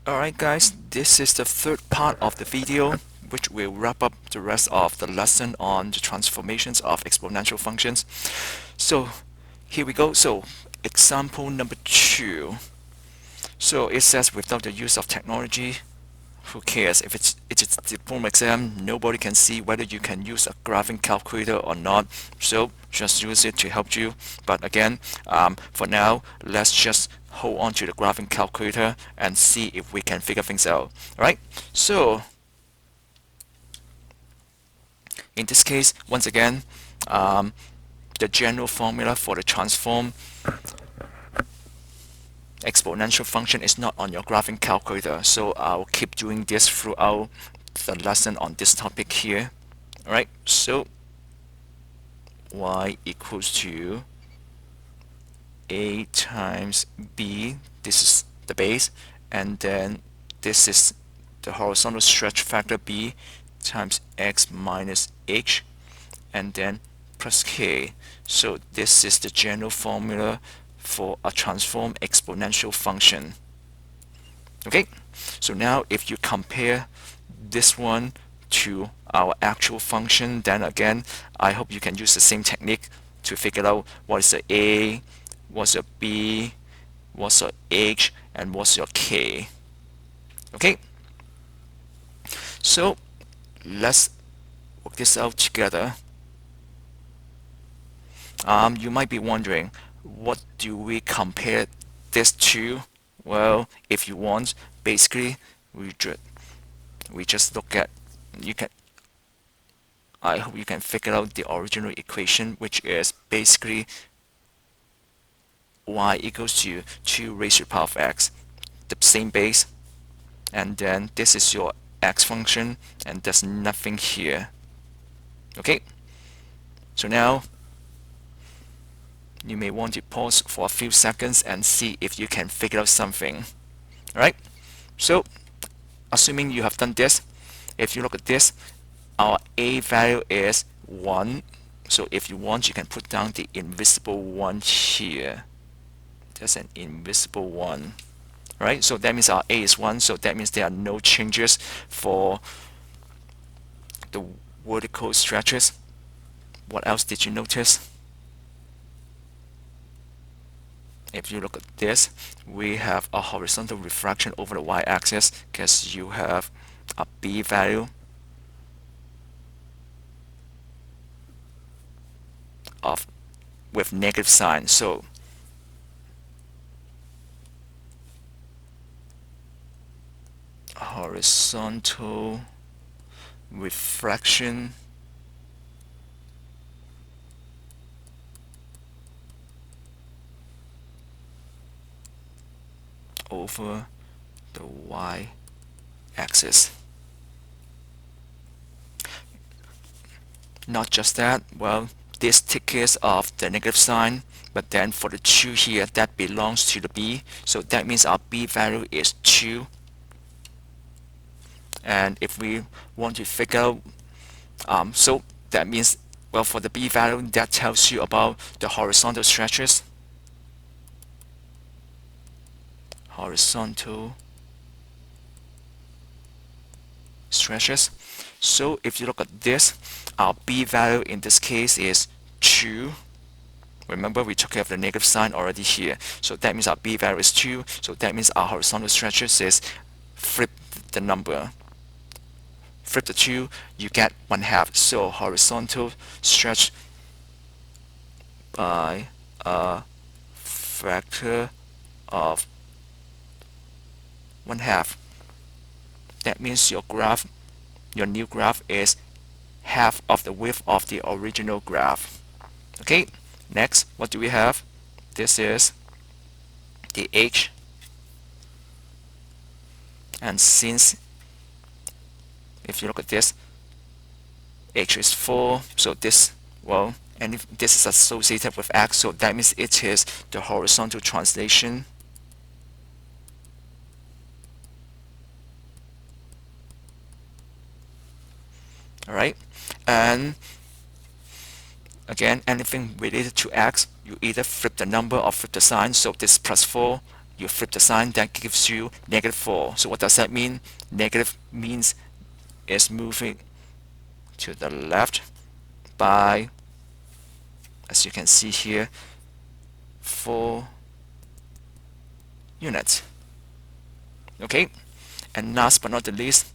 Alright guys, this is the third part of the video, which will wrap up the rest of the lesson on the transformations of exponential functions. So here we go. So example number 2. So it says without the use of technology, who cares if it's a diploma exam, nobody can see whether you can use a graphing calculator or not, so just use it to help you. But again, for now, let's just hold on to the graphing calculator and see if we can figure things out. Alright, so in this case, once again, the general formula for the transform exponential function is not on your graphing calculator, so I'll keep doing this throughout the lesson on this topic here. Alright, so y equals to a times b, this is the base, and then this is the horizontal stretch factor b times x minus h, and then plus k. So this is the general formula for a transform exponential function. Okay, so now if you compare this one to our actual function, then again, I hope you can use the same technique to figure out what is the a, what's your b, what's your h, and what's your k. Okay, so let's work this out together. You might be wondering, what do we compare this to? Well, if you want, basically we just look at, I hope you can figure out the original equation, which is basically y equals to 2 raised to the power of x, the same base, and then this is your x function, and there's nothing here. Okay, so now you may want to pause for a few seconds and see if you can figure out something. Alright, so assuming you have done this, if you look at this, our a value is 1, so if you want, you can put down the invisible 1 here. There's an invisible 1. Right, so that means our a is 1, so that means there are no changes for the vertical stretches. What else did you notice? If you look at this, we have a horizontal refraction over the y-axis because you have a b value with negative sign. So horizontal refraction over the y-axis. Not just that, well, this takes care of the negative sign, but then for the 2 here, that belongs to the b, so that means our b value is 2. And if we want to figure out, so that means, well, for the b value, that tells you about the horizontal stretches. Horizontal stretches. So if you look at this, our b value in this case is 2. Remember, we took care of the negative sign already here. So that means our b value is 2. So that means our horizontal stretches is, flip the number. Flip the 2, you get 1/2. So horizontal stretch by a factor of 1/2. That means your new graph is half of the width of the original graph. Okay, next, what do we have? This is the h, and since if you look at this, h is 4, so this, well, and if this is associated with x, so that means it is the horizontal translation. Alright, and again, anything related to x, you either flip the number or flip the sign, so this plus 4 you flip the sign, that gives you -4. So what does that mean? Negative means it's moving to the left by, as you can see here, 4 units. Okay, and last but not the least,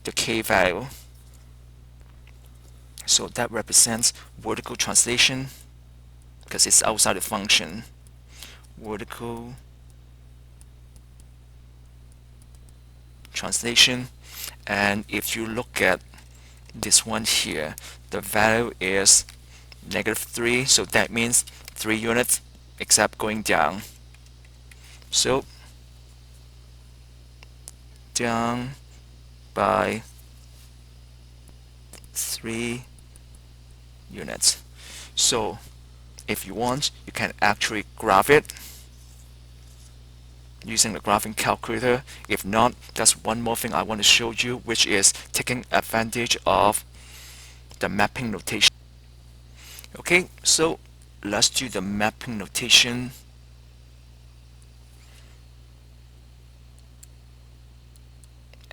the K value. So that represents vertical translation because it's outside the function. Vertical translation. And if you look at this one here, the value is -3, so that means 3 units except going down. So down by 3 units. So if you want, you can actually graph it using the graphing calculator. If not, that's one more thing I want to show you, which is taking advantage of the mapping notation. Okay, so let's do the mapping notation.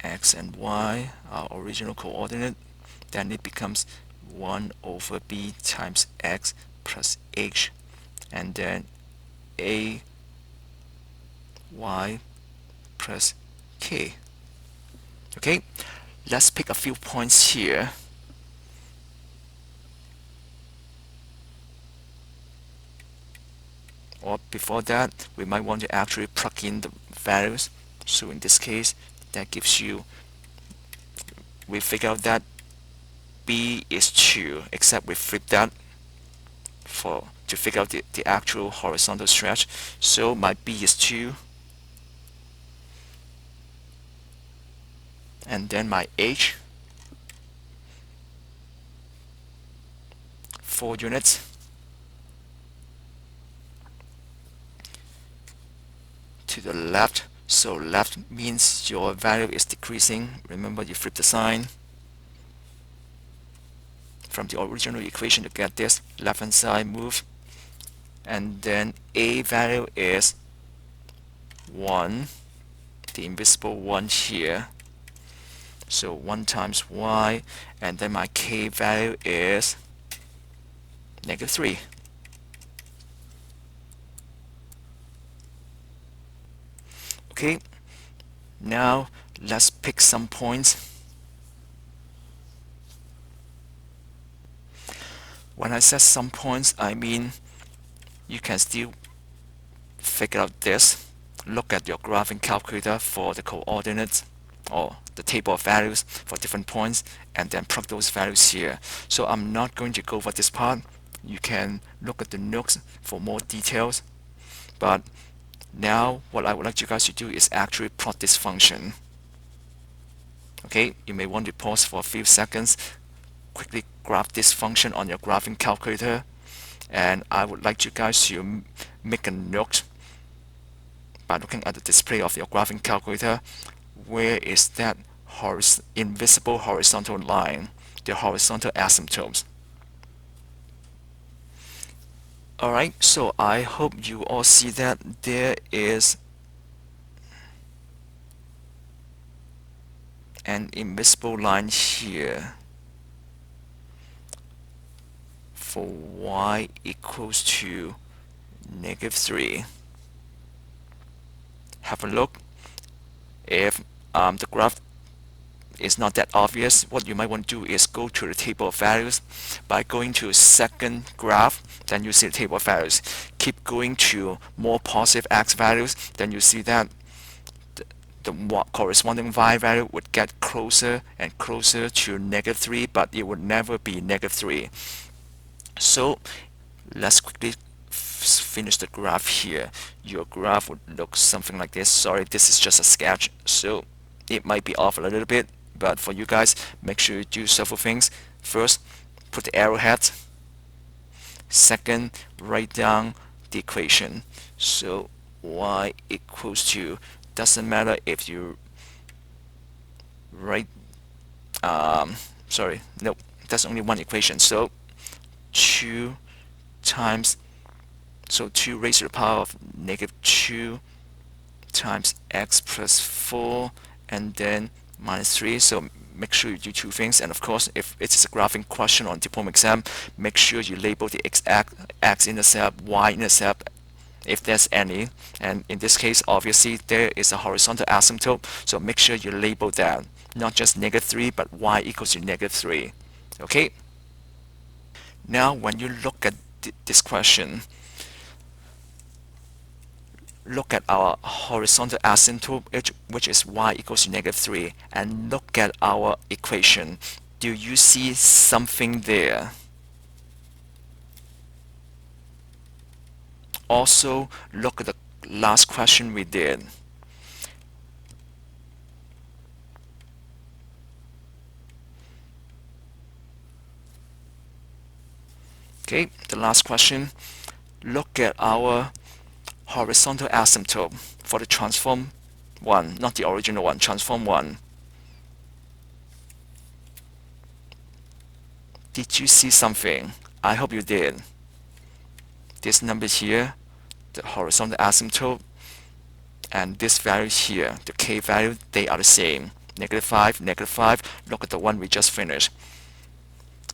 X and Y are original coordinate, then it becomes 1 over B times X plus H, and then A Y plus K. Okay, let's pick a few points here. Or before that, we might want to actually plug in the values. So in this case, that gives you, we figure out that B is 2, except we flip that to figure out the actual horizontal stretch. So my B is 2, and then my H, 4 units, to the left. So left means your value is decreasing. Remember, you flip the sign from the original equation to get this left hand side move. And then A value is 1, the invisible 1 here. So 1 times Y, and then my K value is -3. Okay, now let's pick some points. When I said some points, I mean you can still figure out this. Look at your graphing calculator for the coordinates or the table of values for different points, and then plug those values here. So I'm not going to go over this part. You can look at the notes for more details. But now what I would like you guys to do is actually plot this function. Okay, you may want to pause for a few seconds, quickly graph this function on your graphing calculator, and I would like you guys to make a note by looking at the display of your graphing calculator. Where is that invisible horizontal line, the horizontal asymptotes? Alright, so I hope you all see that there is an invisible line here for y equals to -3. Have a look. If the graph is not that obvious, what you might want to do is go to the table of values. By going to second graph, then you see the table of values. Keep going to more positive x values, then you see that the corresponding y value would get closer and closer to -3, but it would never be -3. So let's quickly finish the graph here. Your graph would look something like this. Sorry, this is just a sketch, so it might be off a little bit, but for you guys, make sure you do several things. First, put the arrowhead. Second, write down the equation. So y equals to, doesn't matter if you write, sorry, no, that's only one equation. So 2 raised to the power of -2 times x plus 4 and then minus 3. So make sure you do two things, and of course if it is a graphing question on diploma exam, make sure you label the x-intercept, y-intercept if there's any, and in this case obviously there is a horizontal asymptote, so make sure you label that, not just -3 but y equals to -3. Okay, now when you look at this question, look at our horizontal asymptote, which is y equals to -3, and look at our equation. Do you see something there? Also, look at the last question we did. Okay, the last question. Look at our horizontal asymptote for the transform one, not the original one, transform one. Did you see something? I hope you did. This number here, the horizontal asymptote, and this value here, the k value, they are the same. -5, -5. Look at the one we just finished.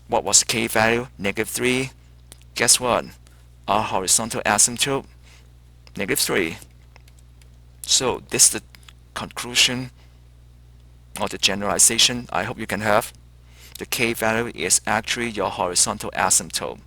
What was the k value? -3. Guess what? Our horizontal asymptote, -3. So this is the conclusion or the generalization I hope you can have. The k value is actually your horizontal asymptote.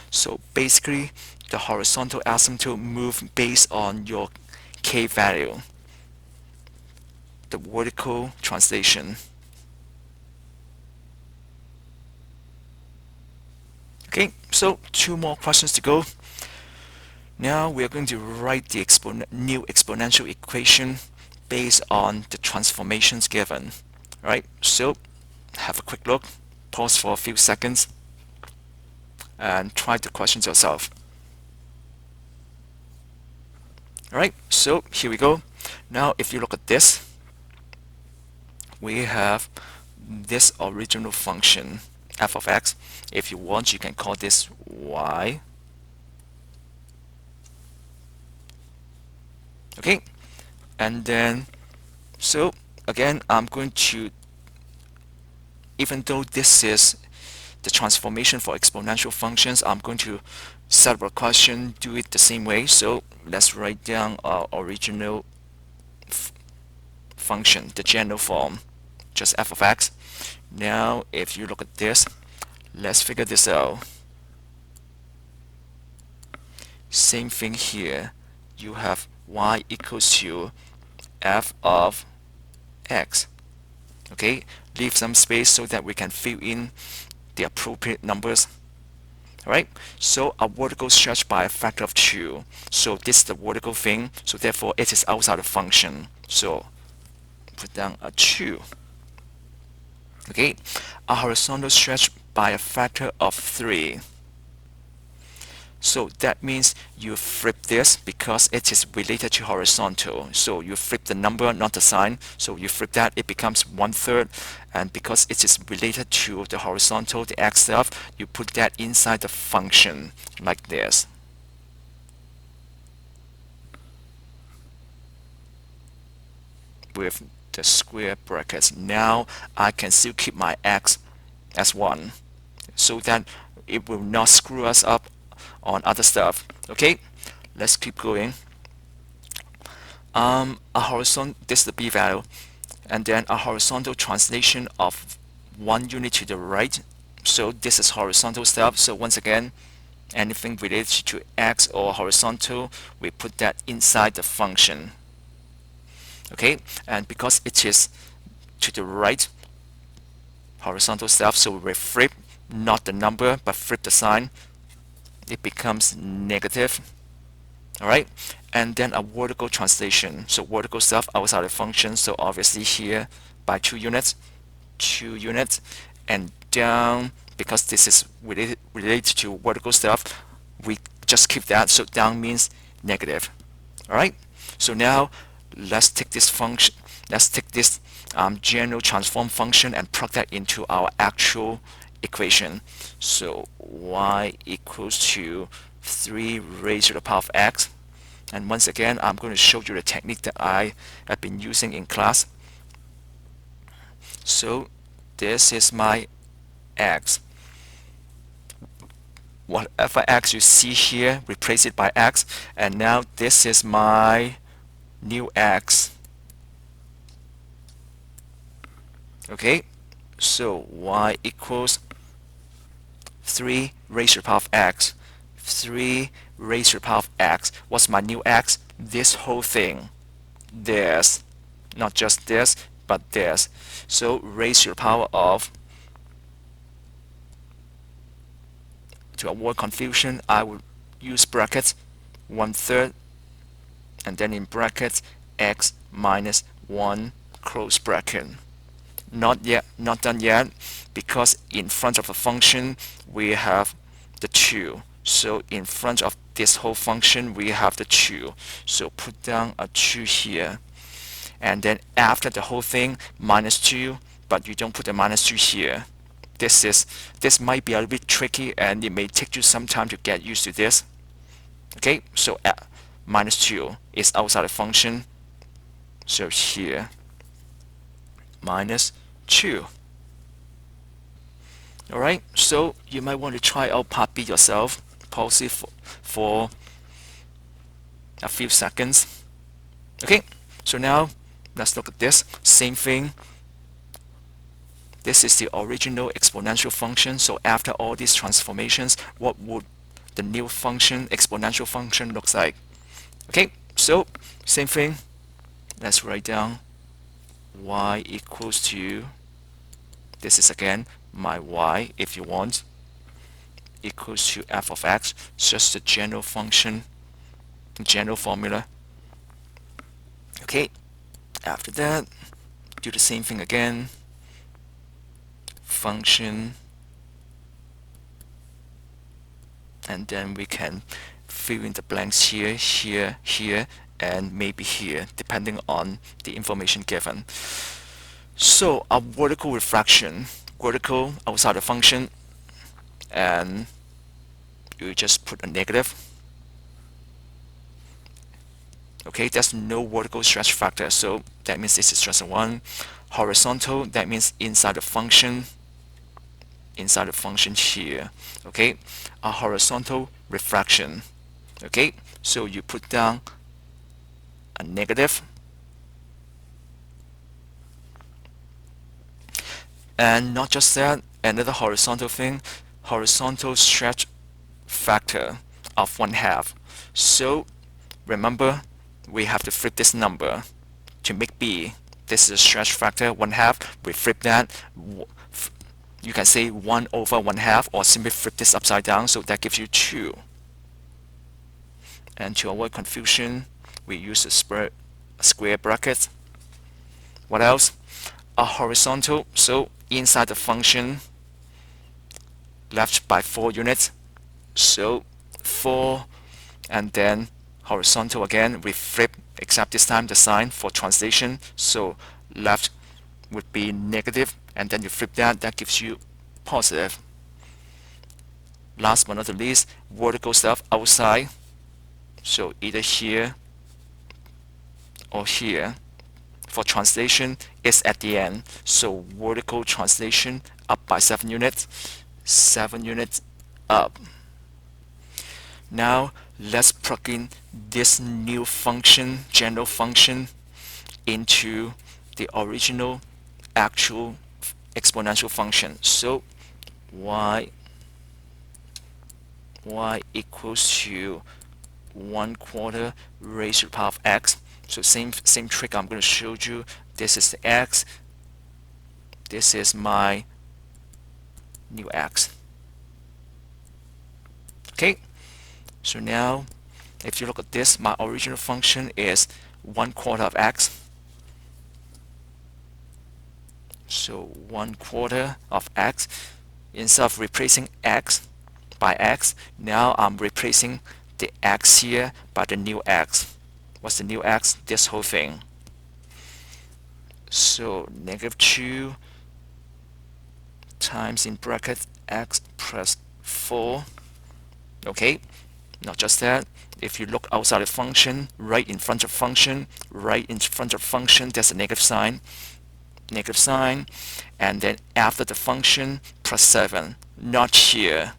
So basically, the horizontal asymptote move based on your k value, the vertical translation. Okay, so two more questions to go. Now we are going to write the new exponential equation based on the transformations given. Alright, so have a quick look, pause for a few seconds, and try the questions yourself. Alright, so here we go. Now if you look at this, we have this original function, f of x. If you want, you can call this y. Okay, and then, so again, I'm going to, even though this is the transformation for exponential functions, I'm going to set up a question, do it the same way. So let's write down our original function, the general form, just f of x. Now if you look at this, let's figure this out. Same thing here. You have y equals to f of x. Okay, leave some space so that we can fill in the appropriate numbers. Alright, so our vertical stretch by a factor of 2. So this is the vertical thing, so therefore it is outside the function. So put down a 2. Okay, a horizontal stretch by a factor of 3. So that means you flip this because it is related to horizontal. So you flip the number, not the sign. So you flip that, it becomes 1/3. And because it is related to the horizontal, the x stuff, you put that inside the function like this. With the square brackets. Now I can still keep my x as 1 so that it will not screw us up on other stuff. Okay, let's keep going. A horizontal, this is the B value, and then a horizontal translation of 1 unit to the right. So this is horizontal stuff. So once again, anything related to x or horizontal, we put that inside the function. Okay, and because it is to the right, horizontal stuff, so we flip not the number but flip the sign, it becomes negative. Alright, and then a vertical translation, so vertical stuff outside the function, so obviously here by 2 units, and down, because this is related to vertical stuff, we just keep that, so down means negative. Alright, so now let's take this function, let's take this general transform function and plug that into our actual equation. So y equals to 3 raised to the power of x, and once again I'm going to show you the technique that I have been using in class. So this is my x. Whatever x you see here, replace it by x, and now this is my new x. Okay, so y equals 3 raised to the power of x. 3 raised to the power of x. What's my new x? This whole thing. This. Not just this, but this. So raised to the power of, to avoid confusion, I will use brackets 1/3, and then in brackets x minus 1 close bracket. Not done yet, because in front of the function we have the 2. So in front of this whole function we have the 2. So put down a 2 here. And then after the whole thing, minus 2, but you don't put the minus 2 here. This might be a little bit tricky, and it may take you some time to get used to this. Okay, so minus 2 is outside the function. So here, minus 2. Alright, so you might want to try out part B yourself. Pause it for a few seconds. Okay, so now let's look at this. Same thing. This is the original exponential function. So after all these transformations, what would the new function, exponential function, looks like? Okay, so same thing. Let's write down y equals to, this is again my y, if you want, equals to f of x, just the general function, general formula. Okay, after that, do the same thing again. Function, and then we can fill in the blanks here, here, here, and maybe here, depending on the information given. So a vertical refraction, vertical outside the function, and you just put a negative. Okay, there's no vertical stretch factor, so that means this is just a 1. Horizontal, that means inside the function here. Okay, a horizontal refraction. Okay, so you put down a negative, and not just that, another horizontal thing, horizontal stretch factor of 1/2. So remember, we have to flip this number to make B. This is a stretch factor 1/2. We flip that. You can say 1/1/2, or simply flip this upside down, so that gives you 2. And to avoid confusion, we use a square bracket. What else? A horizontal, so inside the function, left by 4 units, so 4, and then horizontal again, we flip, except this time the sign for translation, so left would be negative, and then you flip that, that gives you positive. Last but not the least, vertical stuff outside, so either here or here. For translation, it's at the end, so vertical translation up by 7 units, 7 units up. Now let's plug in this new function, general function, into the original actual exponential function. So y equals to 1/4 raised to the power of x. So same trick I'm going to show you. This is the x. This is my new x. Okay. So now, if you look at this, my original function is 1/4 of x. So 1/4 of x. Instead of replacing x by x, now I'm replacing the x here by the new x. What's the new x? This whole thing. So -2 times in bracket x plus 4. Okay, not just that. If you look outside the function, right in front of function, there's a negative sign, and then after the function, plus 7. Not here.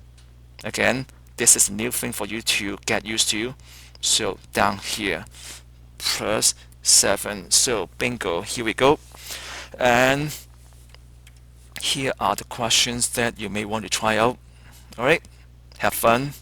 Again, this is a new thing for you to get used to. So down here, plus 7. So bingo, here we go. And here are the questions that you may want to try out. Alright, have fun.